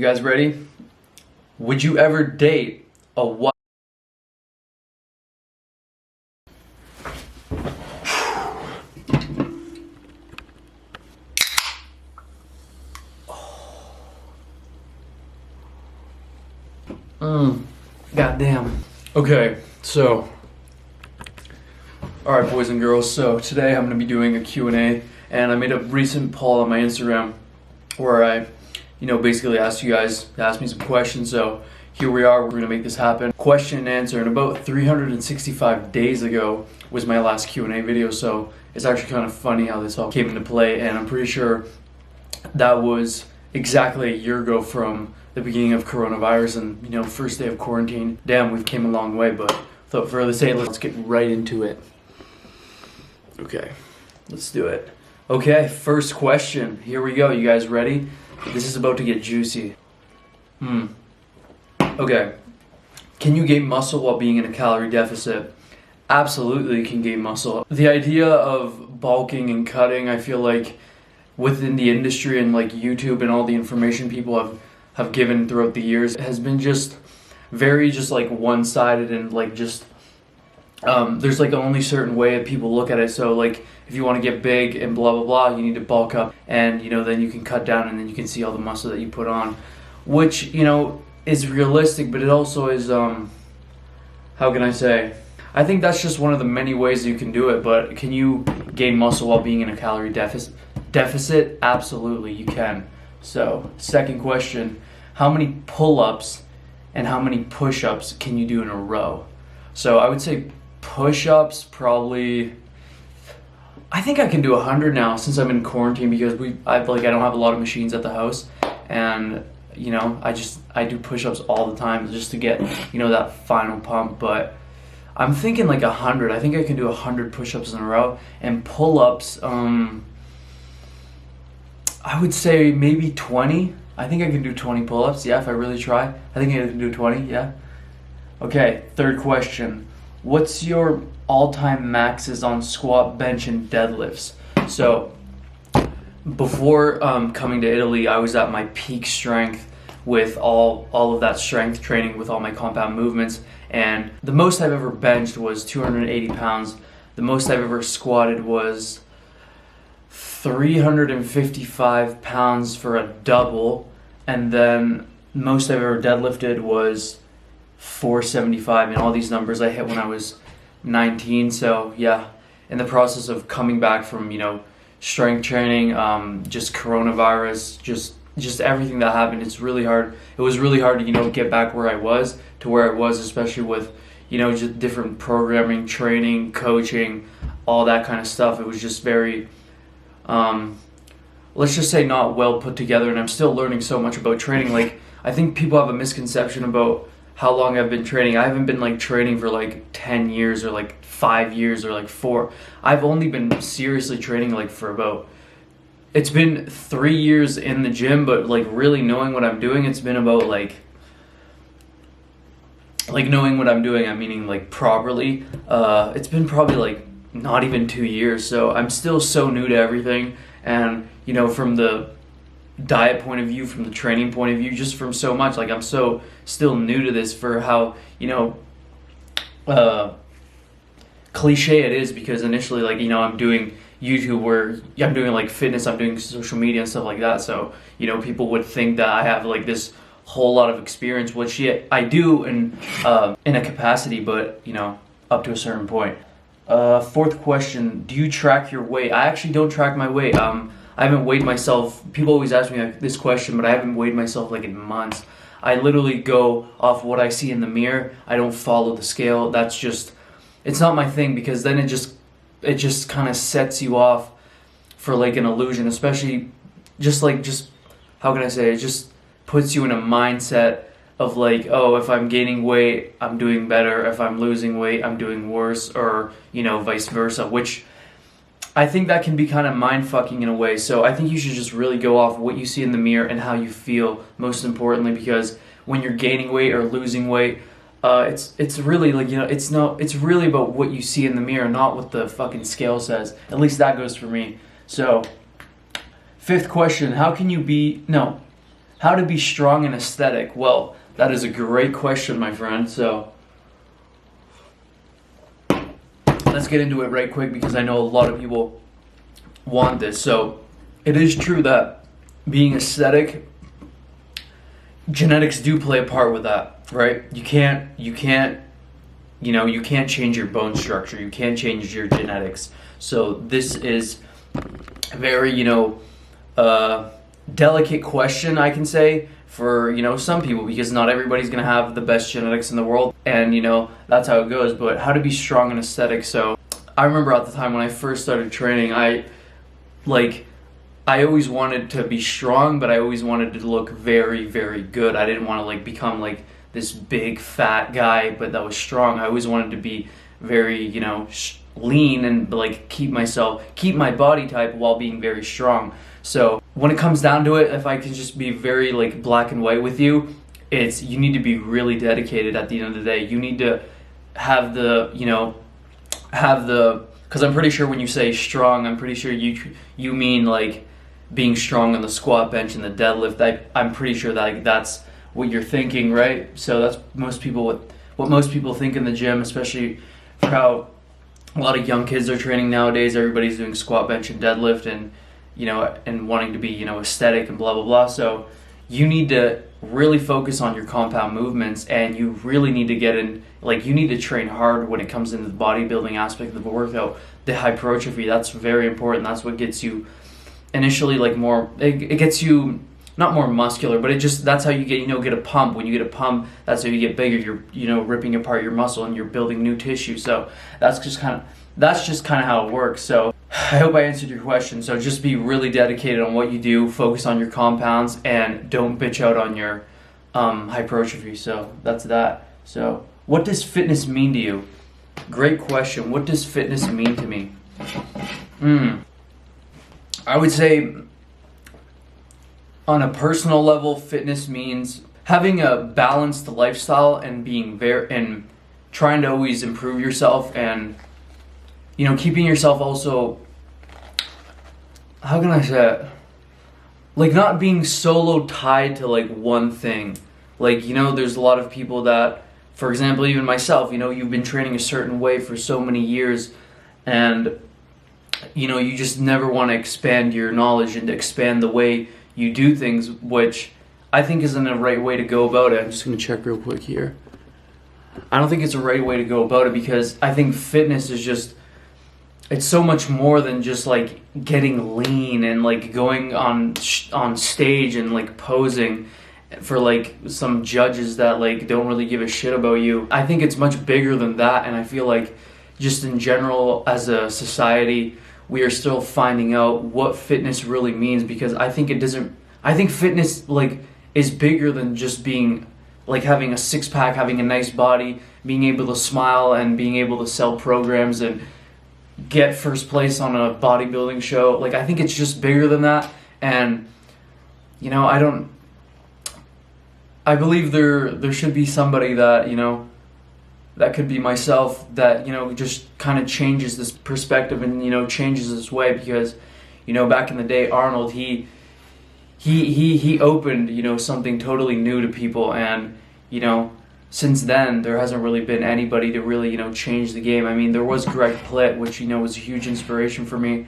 You guys ready? Would you ever date a wife? Goddamn. Okay, so, alright boys and girls, so today I'm going to be doing a Q&A, and I made a recent poll on my Instagram where I, basically asked you guys to ask me some questions, so here we are, we're going to make this happen. Question and answer, and about 365 days ago was my last Q&A video, so it's actually kind of funny how this all came into play, and I'm pretty sure that was exactly a year ago from the beginning of coronavirus and, first day of quarantine. Damn, we've came a long way, but without further ado, let's get right into it. Okay, let's do it. Okay, first question. Here we go. You guys ready? This is about to get juicy. Okay. Can you gain muscle while being in a calorie deficit? Absolutely, you can gain muscle. The idea of bulking and cutting, I feel like within the industry and like YouTube and all the information people have given throughout the years has been just very like one-sided and like just there's like only certain way that people look at it. So like if you want to get big and blah blah blah, you need to bulk up, and then you can cut down and then you can see all the muscle that you put on, which is realistic, but it also is how can I say, I think that's just one of the many ways you can do it. But can you gain muscle while being in a calorie deficit? Absolutely, you can. So, second question, how many pull-ups and how many push-ups can you do in a row? So, I would say push-ups probably, I think I can do 100 now since I'm in quarantine, because I don't have a lot of machines at the house, and I do push-ups all the time just to get that final pump. But I'm thinking like 100. I think I can do 100 push-ups in a row. And pull-ups, I would say maybe 20. I think I can do 20 pull-ups, yeah, if I really try. I think I can do 20, yeah. Okay, third question. What's your all-time maxes on squat, bench, and deadlifts? So, before coming to Italy, I was at my peak strength with all of that strength training with all my compound movements, and the most I've ever benched was 280 pounds. The most I've ever squatted was 355 pounds for a double, and then most I've ever deadlifted was 475, and all these numbers I hit when I was 19. So yeah, in the process of coming back from strength training, just coronavirus, just everything that happened, it's really hard. It was really hard to get back where I was to where I was, especially with just different programming, training, coaching, all that kind of stuff. It was just very let's just say not well put together, and I'm still learning so much about training. Like, I think people have a misconception about how long I've been training. I haven't been training for 10 years or 5 years or 4. I've only been seriously training for about, it's been 3 years in the gym, but really knowing what I'm doing, it's been about knowing what I'm doing, I'm meaning properly, it's been probably not even 2 years. So I'm still so new to everything, and from the diet point of view, from the training point of view, just from so much, I'm so still new to this, for how cliche it is, because initially I'm doing YouTube, where I'm doing fitness, I'm doing social media and stuff like that, so people would think that I have this whole lot of experience, which I do in a capacity, but up to a certain point. Fourth question, do you track your weight? I actually don't track my weight. I haven't weighed myself. People always ask me this question, but I haven't weighed myself in months. I literally go off what I see in the mirror. I don't follow the scale. That's just, it's not my thing, because then it just kind of sets you off for an illusion, especially just how can I say, it just puts you in a mindset of oh, if I'm gaining weight, I'm doing better. If I'm losing weight, I'm doing worse, or vice versa, which I think that can be kind of mind-fucking in a way. So I think you should just really go off what you see in the mirror and how you feel, most importantly, because when you're gaining weight or losing weight, it's really it's really about what you see in the mirror, not what the fucking scale says. At least that goes for me. So, fifth question, how can you be, no, how to be strong and aesthetic. Well, that is a great question, my friend. So let's get into it right quick because I know a lot of people want this. So it is true that being aesthetic, genetics do play a part with that, right? You can't change your bone structure. You can't change your genetics. So this is a very, delicate question, I can say, for, some people, because not everybody's going to have the best genetics in the world. And, that's how it goes. But how to be strong and aesthetic. So I remember at the time when I first started training, I always wanted to be strong, but I always wanted to look very, very good. I didn't want to become this big fat guy, but that was strong. I always wanted to be very, lean and keep my body type while being very strong. So when it comes down to it, if I can just be very black and white with you, it's you need to be really dedicated at the end of the day. You need to have because I'm pretty sure when you say strong, I'm pretty sure you mean being strong on the squat, bench, and the deadlift. I'm pretty sure that that's what you're thinking, right? So that's what most people think in the gym, especially for how a lot of young kids are training nowadays. Everybody's doing squat, bench, and deadlift, and and wanting to be aesthetic and blah blah blah. So you need to really focus on your compound movements, and you really need to get in. You need to train hard when it comes into the bodybuilding aspect of the workout. The hypertrophy, that's very important. That's what gets you initially more. It gets you not more muscular, but that's how you get a pump. When you get a pump, that's how you get bigger. You're ripping apart your muscle and you're building new tissue. So that's just kind of how it works. So I hope I answered your question. So just be really dedicated on what you do, focus on your compounds, and don't bitch out on your hypertrophy. So that's that. So what does fitness mean to you? Great question. What does fitness mean to me? I would say on a personal level, fitness means having a balanced lifestyle and and trying to always improve yourself, and keeping yourself also, how can I say it? Not being solo tied to one thing. There's a lot of people that, for example, even myself, you've been training a certain way for so many years, and you just never want to expand your knowledge and expand the way you do things, which I think isn't a right way to go about it. I'm just going to check real quick here. I don't think it's a right way to go about it, because I think fitness is it's so much more than just getting lean and going on stage and posing for some judges that don't really give a shit about you. I think it's much bigger than that, and I feel just in general as a society, we are still finding out what fitness really means, because I think fitness is bigger than just being having a six-pack, having a nice body, being able to smile, and being able to sell programs and get first place on a bodybuilding show. I think it's just bigger than that. And I believe there should be somebody that that could be myself, that just kind of changes this perspective and changes this way, because back in the day, Arnold, he opened something totally new to people, and since then there hasn't really been anybody to really change the game. I mean, there was Greg Plitt, which was a huge inspiration for me,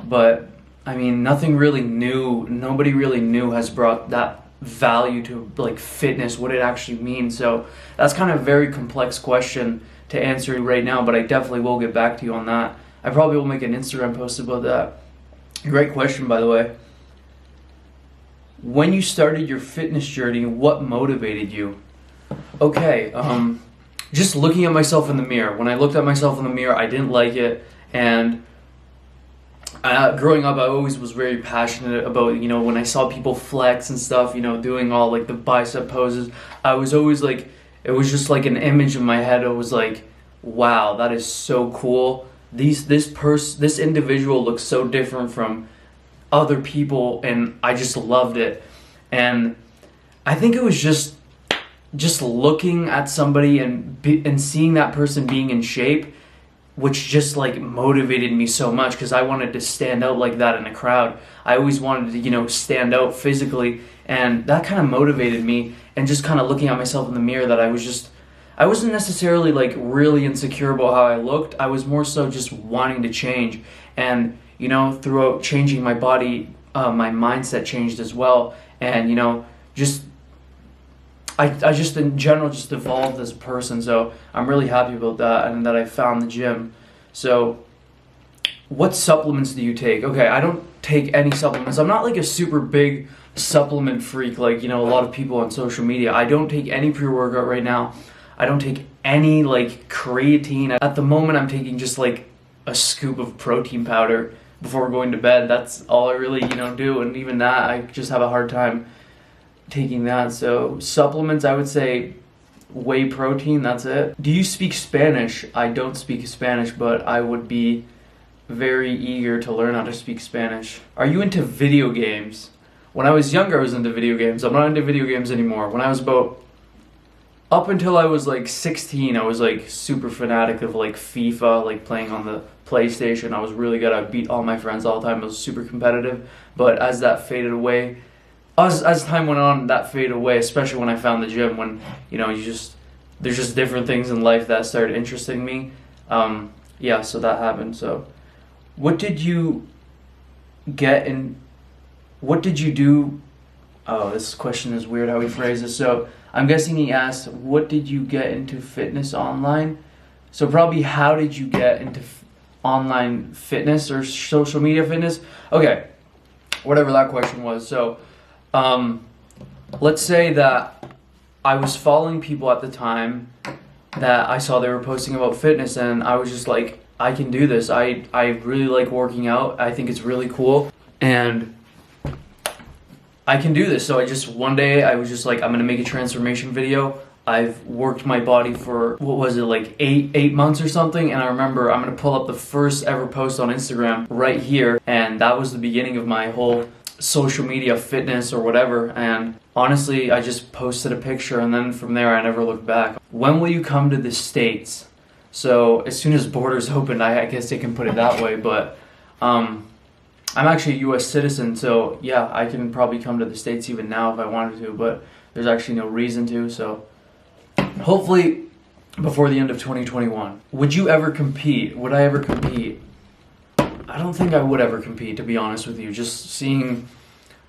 but I mean, nothing really new, nobody really new has brought that value to fitness, what it actually means. So that's kind of a very complex question to answer right now, but I definitely will get back to you on that. I probably will make an Instagram post about that. Great question, by the way. When you started your fitness journey, what motivated you? Okay, just looking at myself in the mirror. When I looked at myself in the mirror, I didn't like it, and growing up, I always was very passionate about, when I saw people flex and stuff, doing all the bicep poses, I was always it was just an image in my head. It was wow, that is so cool. This individual looks so different from other people, and I just loved it. And I think it was just looking at somebody and seeing that person being in shape, which just motivated me so much, because I wanted to stand out like that in a crowd. I always wanted to stand out physically And that kind of motivated me, and just kind of looking at myself in the mirror, that I wasn't necessarily like really insecure about how I looked. I was more so just wanting to change. And, you know, throughout changing my body, my mindset changed as well. And, you know, I just in general just evolved as a person. So I'm really happy about that, and that I found the gym. So what supplements do you take? Okay, I don't take any supplements. I'm not like a super big supplement freak like, you know, a lot of people on social media. I don't take any pre-workout right now. I don't take any like creatine. At the moment, I'm taking just like a scoop of protein powder before going to bed. That's all I really, you know, do. And even that, I just have a hard time taking that. So supplements, I would say whey protein, that's it. Do you speak Spanish? I don't speak Spanish, but I would be very eager to learn how to speak Spanish. Are you into video games? When I was younger, I was into video games. I'm not into video games anymore. When I was up until I was like 16, I was like super fanatic of like FIFA, like playing on the PlayStation. I was really good. I beat all my friends all the time. I was super competitive. But as that faded away, as time went on, that faded away, especially when I found the gym, when, you know, there's just different things in life that started interesting me. Yeah, so that happened. So what did you do? Oh, this question is weird how he phrased it. So I'm guessing he asked, what did you get into fitness online? So probably, how did you get into online fitness or social media fitness? Okay, whatever that question was. So let's say that I was following people at the time that I saw they were posting about fitness, and I was just like, I can do this. I really like working out. I think it's really cool, and I can do this. So one day I was just like, I'm gonna make a transformation video. I've worked my body for, what was it, like eight months or something, and I remember I'm gonna pull up the first ever post on Instagram right here, and that was the beginning of my whole social media fitness or whatever. And honestly, I just posted a picture, and then from there I never looked back. When will you come to the States? So as soon as borders open, I guess they can put it that way, but I'm actually a US citizen, so yeah, I can probably come to the States even now if I wanted to, but there's actually no reason to. So hopefully before the end of 2021. Would you ever compete? Would I ever compete? I don't think I would ever compete, to be honest with you. Just seeing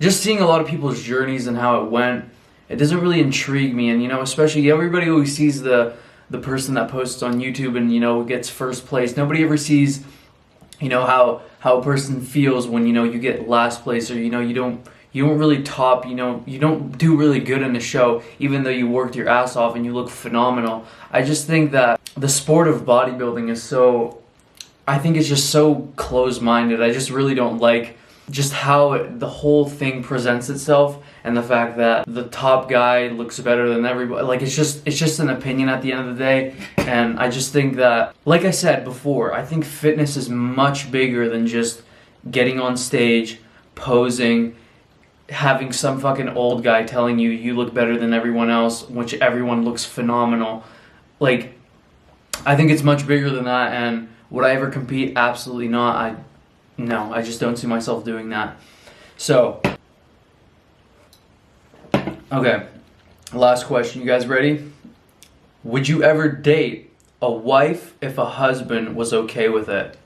a lot of people's journeys and how it went, it doesn't really intrigue me. And, you know, especially everybody always sees the person that posts on YouTube and, you know, gets first place. Nobody ever sees, you know, how a person feels when, you know, you get last place, or, you know, you don't really top, you know, you don't do really good in the show, even though you worked your ass off and you look phenomenal. I just think that the sport of bodybuilding is I think it's just so close-minded. I just really don't like just how the whole thing presents itself, and the fact that the top guy looks better than everybody. Like, it's just an opinion at the end of the day. And I just think that, like I said before, I think fitness is much bigger than just getting on stage, posing, having some fucking old guy telling you you look better than everyone else, which everyone looks phenomenal. Like, I think it's much bigger than that. And would I ever compete? Absolutely not. No, I just don't see myself doing that. So, okay, last question. You guys ready? Would you ever date a wife if a husband was okay with it?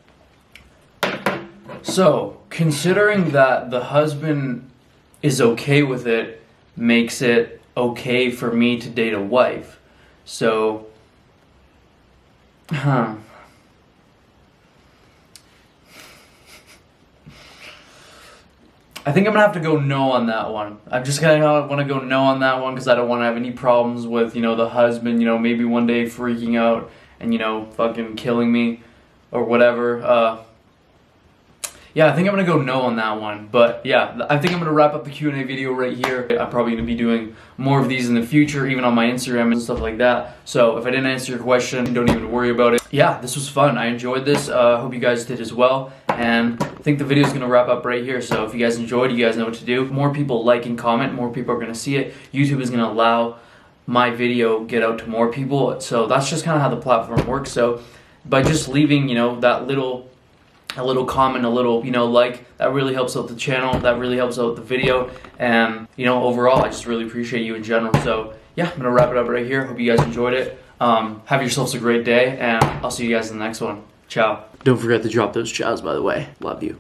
So, considering that the husband is okay with it, makes it okay for me to date a wife. So, I think I'm gonna have to go no on that one. I'm just gonna want to go no on that one, because I don't want to have any problems with, you know, the husband, you know, maybe one day freaking out and, you know, fucking killing me or whatever. Yeah, I think I'm gonna go no on that one. But yeah, I think I'm gonna wrap up the Q&A video right here. I'm probably gonna be doing more of these in the future, even on my Instagram and stuff like that. So if I didn't answer your question, don't even worry about it. Yeah, this was fun. I enjoyed this. Hope you guys did as well. And I think the video is gonna wrap up right here. So if you guys enjoyed, you guys know what to do. More people like and comment, more people are gonna see it. YouTube is gonna allow my video get out to more people. So that's just kind of how the platform works. So by just leaving, you know, that little a little comment, a little, like, that really helps out the channel, that really helps out the video, and, overall, I just really appreciate you in general. So, yeah, I'm gonna wrap it up right here. Hope you guys enjoyed it. Have yourselves a great day, and I'll see you guys in the next one. Ciao. Don't forget to drop those chows, by the way. Love you.